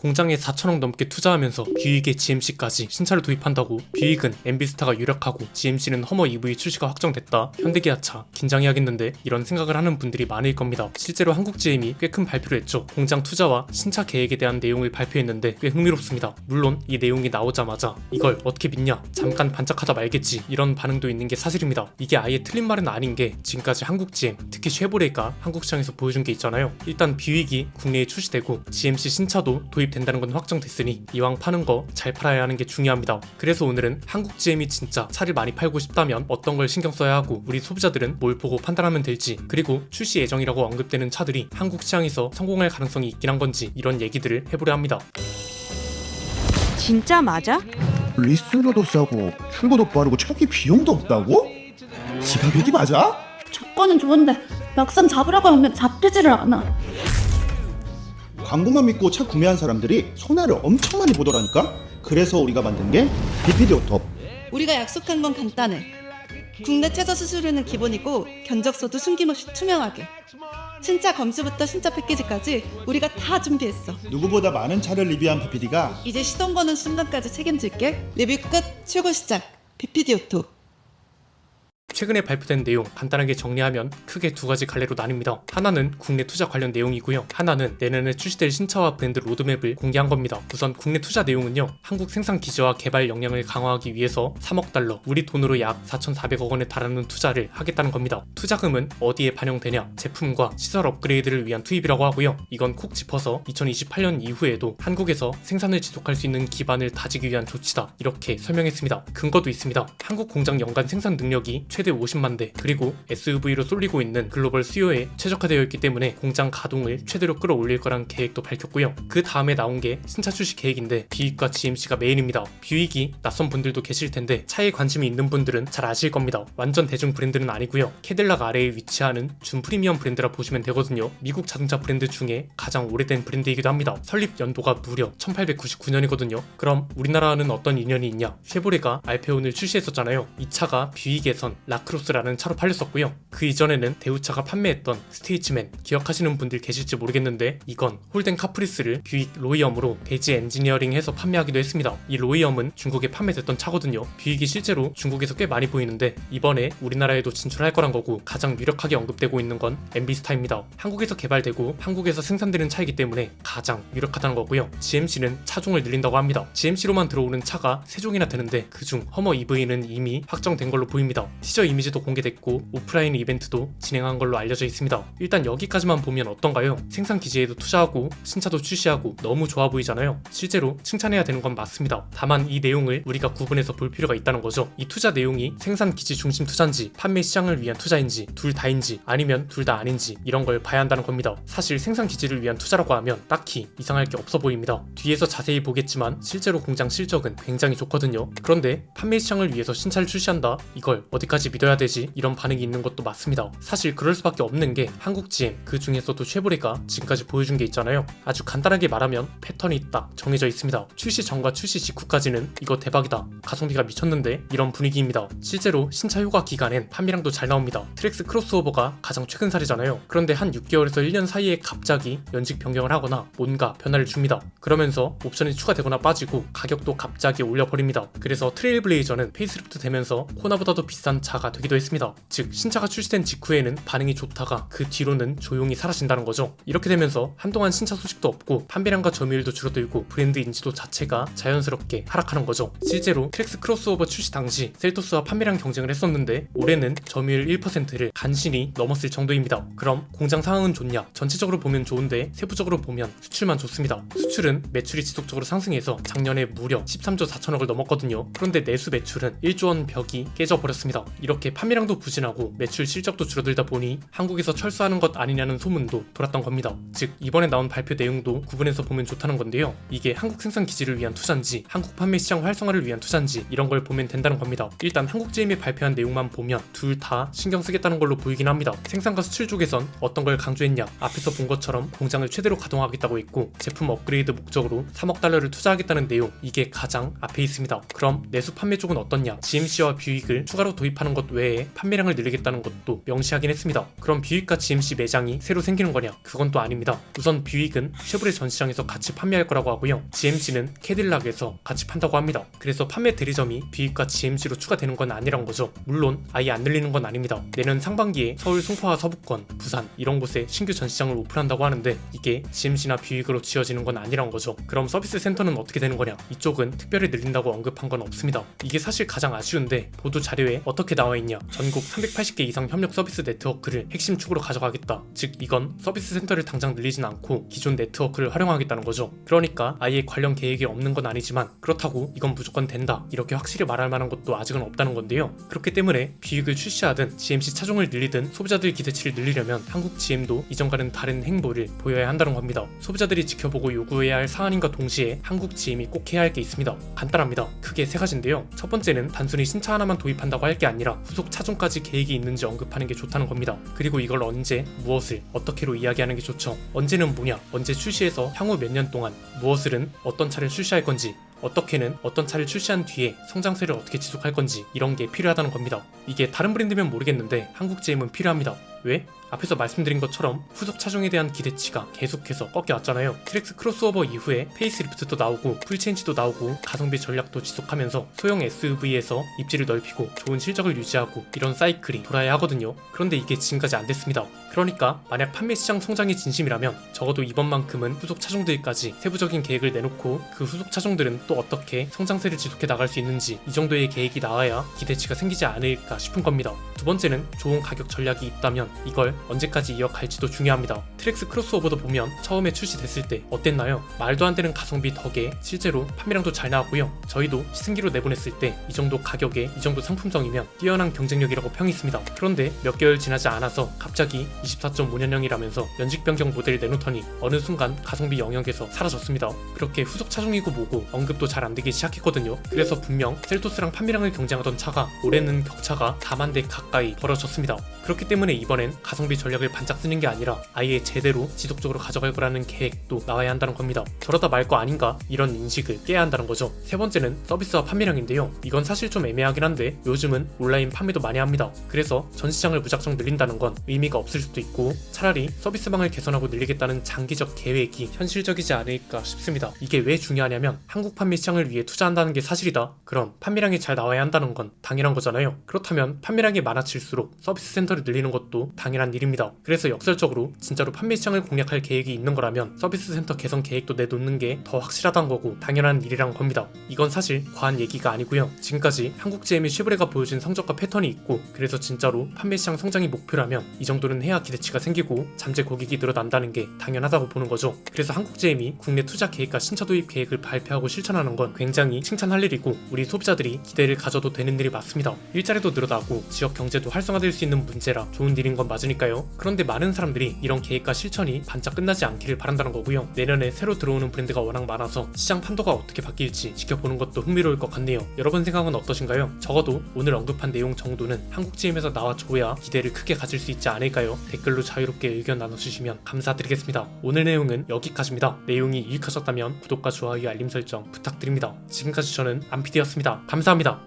공장에 4천억 넘게 투자하면서 뷰익에 GMC까지 신차를 도입한다고 뷰익은 MB스타가 유력하고 GMC는 허머 EV 출시가 확정됐다. 현대기아차 긴장해야겠는데 이런 생각을 하는 분들이 많을 겁니다. 실제로 한국 GM이 꽤 큰 발표를 했죠. 공장 투자와 신차 계획에 대한 내용을 발표했는데 꽤 흥미롭습니다. 물론 이 내용이 나오자마자 이걸 어떻게 믿냐, 잠깐 반짝하다 말겠지, 이런 반응도 있는 게 사실입니다. 이게 아예 틀린 말은 아닌 게 지금까지 한국 GM, 특히 쉐보레가 한국 시장에서 보여준 게 있잖아요. 일단 뷰익이 국내에 출시되고 GMC 신차도 도입된다는 건 확정됐으니 이왕 파는 거 잘 팔아야 하는 게 중요합니다. 그래서 오늘은 한국 GM이 진짜 차를 많이 팔고 싶다면 어떤 걸 신경 써야 하고 우리 소비자들은 뭘 보고 판단하면 될지, 그리고 출시 예정이라고 언급되는 차들이 한국 시장에서 성공할 가능성이 있긴 한 건지, 이런 얘기들을 해보려 합니다. 진짜 맞아? 리스트료도 싸고 출고도 빠르고 초기 비용도 없다고? 지가격이 맞아? 조건은 좋은데 막상 잡으라고 하면 잡히지를 않아. 광고만 믿고 차 구매한 사람들이 손해를 엄청 많이 보더라니까? 그래서 우리가 만든 게 BPD 오토. 우리가 약속한 건 간단해. 국내 최저 수수료는 기본이고 견적서도 숨김없이 투명하게. 신차 검수부터 신차 패키지까지 우리가 다 준비했어. 누구보다 많은 차를 리뷰한 BPD가 이제 시동 거는 순간까지 책임질게. 리뷰 끝, 출고 시작. BPD 오토. 최근에 발표된 내용 간단하게 정리하면 크게 두 가지 갈래로 나뉩니다. 하나는 국내 투자 관련 내용이고요. 하나는 내년에 출시될 신차와 브랜드 로드맵을 공개한 겁니다. 우선 국내 투자 내용은요, 한국 생산 기지와 개발 역량을 강화하기 위해서 3억 달러, 우리 돈으로 약 4,400억 원에 달하는 투자를 하겠다는 겁니다. 투자금은 어디에 반영되냐, 제품과 시설 업그레이드를 위한 투입이라고 하고요. 이건 콕 짚어서 2028년 이후에도 한국에서 생산을 지속할 수 있는 기반을 다지기 위한 조치다, 이렇게 설명했습니다. 근거도 있습니다. 한국 공장 연간 생산 능력이 최대 50만 대, 그리고 SUV로 쏠리고 있는 글로벌 수요에 최적화되어 있기 때문에 공장 가동을 최대로 끌어올릴 거란 계획도 밝혔고요. 그 다음에 나온 게 신차 출시 계획인데 뷰익과 GMC가 메인입니다. 뷰익이 낯선 분들도 계실 텐데 차에 관심이 있는 분들은 잘 아실 겁니다. 완전 대중 브랜드는 아니고요. 캐딜락 아래에 위치하는 준 프리미엄 브랜드라 보시면 되거든요. 미국 자동차 브랜드 중에 가장 오래된 브랜드이기도 합니다. 설립 연도가 무려 1899년이거든요. 그럼 우리나라는 어떤 인연이 있냐? 쉐보레가 알페온을 출시했었잖아요. 이 차가 뷰익에선 라크로스라는 차로 팔렸었고요. 그 이전에는 대우차가 판매했던 스테이츠맨, 기억하시는 분들 계실지 모르겠는데 이건 홀덴 카프리스를 뷰익 로이엄으로 대지 엔지니어링해서 판매하기도 했습니다. 이 로이엄은 중국에 판매됐던 차거든요. 뷰익이 실제로 중국에서 꽤 많이 보이는데 이번에 우리나라에도 진출할 거란 거고, 가장 유력하게 언급되고 있는 건 MB스타입니다. 한국에서 개발되고 한국에서 생산되는 차이기 때문에 가장 유력하다는 거고요. GMC는 차종을 늘린다고 합니다. GMC로만 들어오는 차가 3종이나 되는데 그중 허머 EV는 이미 확정된 걸로 보입니다. 티저 이미지도 공개됐고 오프라인 이벤트도 진행한 걸로 알려져 있습니다. 일단 여기까지만 보면 어떤가요? 생산 기지에도 투자하고 신차도 출시하고 너무 좋아 보이잖아요. 실제로 칭찬해야 되는 건 맞습니다. 다만 이 내용을 우리가 구분해서 볼 필요가 있다는 거죠. 이 투자 내용이 생산 기지 중심 투자인지 판매 시장을 위한 투자인지 둘 다인지 아니면 둘 다 아닌지, 이런 걸 봐야 한다는 겁니다. 사실 생산 기지를 위한 투자라고 하면 딱히 이상할 게 없어 보입니다. 뒤에서 자세히 보겠지만 실제로 공장 실적은 굉장히 좋거든요. 그런데 판매 시장을 위해서 신차를 출시한다? 이걸 어디까지 믿어야 되지? 이런 반응이 있는 것도 맞습니다. 사실 그럴 수밖에 없는 게 한국 GM, 그 중에서도 쉐보레가 지금까지 보여준 게 있잖아요. 아주 간단하게 말하면 패턴이 딱 정해져 있습니다. 출시 전과 출시 직후까지는 이거 대박이다, 가성비가 미쳤는데, 이런 분위기입니다. 실제로 신차 효과 기간엔 판매량도 잘 나옵니다. 트랙스 크로스오버가 가장 최근 사례잖아요. 그런데 한 6개월에서 1년 사이에 갑자기 연식 변경을 하거나 뭔가 변화를 줍니다. 그러면서 옵션이 추가되거나 빠지고 가격도 갑자기 올려버립니다. 그래서 트레일블레이저는 페이스리프트 되면서 코나보다도 비싼 차가 되기도 했습니다. 즉 신차가 출시된 직후에는 반응이 좋다가 그 뒤로는 조용히 사라진다는 거죠. 이렇게 되면서 한동안 신차 소식도 없고 판매량과 점유율도 줄어들고 브랜드 인지도 자체가 자연스럽게 하락하는 거죠. 실제로 트랙스 크로스오버 출시 당시 셀토스와 판매량 경쟁을 했었는데 올해는 점유율 1%를 간신히 넘었을 정도입니다. 그럼 공장 상황은 좋냐? 전체적으로 보면 좋은데 세부적으로 보면 수출만 좋습니다. 수출은 매출이 지속적으로 상승해서 작년에 무려 13조 4천억을 넘었거든요. 그런데 내수 매출은 1조 원 벽이 깨져버렸습니다. 이렇게 판매량도 부진하고 매출 실적도 줄어들다 보니 한국에서 철수하는 것 아니냐는 소문도 돌았던 겁니다. 즉 이번에 나온 발표 내용도 구분해서 보면 좋다는 건데요. 이게 한국 생산 기지를 위한 투자인지 한국 판매 시장 활성화를 위한 투자인지 이런 걸 보면 된다는 겁니다. 일단 한국 GM이 발표한 내용만 보면 둘 다 신경 쓰겠다는 걸로 보이긴 합니다. 생산과 수출 쪽에선 어떤 걸 강조했냐? 앞에서 본 것처럼 공장을 최대로 가동하겠다고 했고 제품 업그레이드 목적으로 3억 달러를 투자하겠다는 내용, 이게 가장 앞에 있습니다. 그럼 내수 판매 쪽은 어떻냐? GMC와 뷰익을 추가로 도입하는 것 것 외에 판매량을 늘리겠다는 것도 명시하긴 했습니다. 그럼 뷰익과 GMC 매장이 새로 생기는 거냐? 그건 또 아닙니다. 우선 뷰익은 쉐보레 전시장에서 같이 판매할 거라고 하고요. GMC는 캐딜락에서 같이 판다고 합니다. 그래서 판매 대리점이 뷰익과 GMC로 추가되는 건 아니란 거죠. 물론 아예 안 늘리는 건 아닙니다. 내년 상반기에 서울 송파와 서부권, 부산 이런 곳에 신규 전시장을 오픈한다고 하는데 이게 GMC나 뷰익으로 지어지는 건 아니란 거죠. 그럼 서비스 센터는 어떻게 되는 거냐? 이쪽은 특별히 늘린다고 언급한 건 없습니다. 이게 사실 가장 아쉬운데 보도 자료에 어떻게 나와 있냐? 전국 380개 이상 협력 서비스 네트워크를 핵심 축으로 가져가겠다. 즉 이건 서비스 센터를 당장 늘리진 않고 기존 네트워크를 활용하겠다는 거죠. 그러니까 아예 관련 계획이 없는 건 아니지만 그렇다고 이건 무조건 된다 이렇게 확실히 말할 만한 것도 아직은 없다는 건데요. 그렇기 때문에 뷰익을 출시하든 GMC 차종을 늘리든 소비자들 기대치를 늘리려면 한국 GM도 이전과는 다른 행보를 보여야 한다는 겁니다. 소비자들이 지켜보고 요구해야 할 사안인과 동시에 한국 GM이 꼭 해야 할 게 있습니다. 간단합니다. 크게 세 가지인데요. 첫 번째는 단순히 신차 하나만 도입한다고 할 게 아니라 후속 차종까지 계획이 있는지 언급하는 게 좋다는 겁니다. 그리고 이걸 언제, 무엇을, 어떻게로 이야기하는 게 좋죠. 언제는 뭐냐, 언제 출시해서 향후 몇 년 동안, 무엇을은 어떤 차를 출시할 건지, 어떻게는 어떤 차를 출시한 뒤에 성장세를 어떻게 지속할 건지 이런 게 필요하다는 겁니다. 이게 다른 브랜드면 모르겠는데 한국 GM은 필요합니다. 왜? 앞에서 말씀드린 것처럼 후속 차종에 대한 기대치가 계속해서 꺾여왔잖아요. 트랙스 크로스오버 이후에 페이스리프트도 나오고 풀체인지도 나오고 가성비 전략도 지속하면서 소형 SUV에서 입지를 넓히고 좋은 실적을 유지하고 이런 사이클이 돌아야 하거든요. 그런데 이게 지금까지 안 됐습니다. 그러니까 만약 판매 시장 성장이 진심이라면 적어도 이번만큼은 후속 차종들까지 세부적인 계획을 내놓고 그 후속 차종들은 또 어떻게 성장세를 지속해 나갈 수 있는지 이 정도의 계획이 나와야 기대치가 생기지 않을까 싶은 겁니다. 두 번째는 좋은 가격 전략이 있다면 이걸 언제까지 이어갈지도 중요합니다. 트랙스 크로스오버도 보면 처음에 출시됐을 때 어땠나요? 말도 안 되는 가성비 덕에 실제로 판매량도 잘 나왔고요. 저희도 시승기로 내보냈을 때 이 정도 가격에 이 정도 상품성이면 뛰어난 경쟁력이라고 평했습니다. 그런데 몇 개월 지나지 않아서 갑자기 24.5년형이라면서 연식 변경 모델을 내놓더니 어느 순간 가성비 영역에서 사라졌습니다. 그렇게 후속 차종이고 뭐고 언급도 잘 안 되기 시작했거든요. 그래서 분명 셀토스랑 판매량을 경쟁하던 차가 올해는 격차가 4만 대 가까이 벌어졌습니다. 그렇기 때문에 이번엔 가성비 전략을 반짝 쓰는 게 아니라 아예 제대로 지속적으로 가져갈 거라는 계획도 나와야 한다는 겁니다. 저러다 말 거 아닌가 이런 인식을 깨야 한다는 거죠. 세 번째는 서비스와 판매량인데요. 이건 사실 좀 애매하긴 한데 요즘은 온라인 판매도 많이 합니다. 그래서 전시장을 무작정 늘린다는 건 의미가 없을 수도 있고 차라리 서비스망을 개선하고 늘리겠다는 장기적 계획이 현실적이지 않을까 싶습니다. 이게 왜 중요하냐면 한국 판매 시장을 위해 투자한다는 게 사실이다. 그럼 판매량이 잘 나와야 한다는 건 당연한 거잖아요. 그렇다면 판매량이 많아질수록 서비스 센터를 늘리는 것도 당연한 일입니다. 그래서 역설적으로 진짜로 판매 시장을 공략할 계획이 있는 거라면 서비스 센터 개선 계획도 내놓는 게 더 확실하다는 거고 당연한 일이란 겁니다. 이건 사실 과한 얘기가 아니고요. 지금까지 한국 GM의 쉐보레가 보여준 성적과 패턴이 있고 그래서 진짜로 판매 시장 성장이 목표라면 이 정도는 해야 기대치가 생기고 잠재 고객이 늘어난다는 게 당연하다고 보는 거죠. 그래서 한국 GM이 국내 투자 계획과 신차 도입 계획을 발표하고 실천하는 건 굉장히 칭찬할 일이고 우리 소비자들이 기대를 가져도 되는 일이 맞습니다. 일자리도 늘어나고 지역 경제도 활성화될 수 있는 문제라 좋은 일인 건 맞으니까요. 그런데 많은 사람들이 이런 계획과 실천이 반짝 끝나지 않기를 바란다는 거고요. 내년에 새로 들어오는 브랜드가 워낙 많아서 시장 판도가 어떻게 바뀔지 지켜보는 것도 흥미로울 것 같네요. 여러분 생각은 어떠신가요? 적어도 오늘 언급한 내용 정도는 한국 GM에서 나와줘야 기대를 크게 가질 수 있지 않을까요? 댓글로 자유롭게 의견 나눠주시면 감사드리겠습니다. 오늘 내용은 여기까지입니다. 내용이 유익하셨다면 구독과 좋아요 알림 설정 부탁드립니다. 지금까지 저는 안PD였습니다. 감사합니다.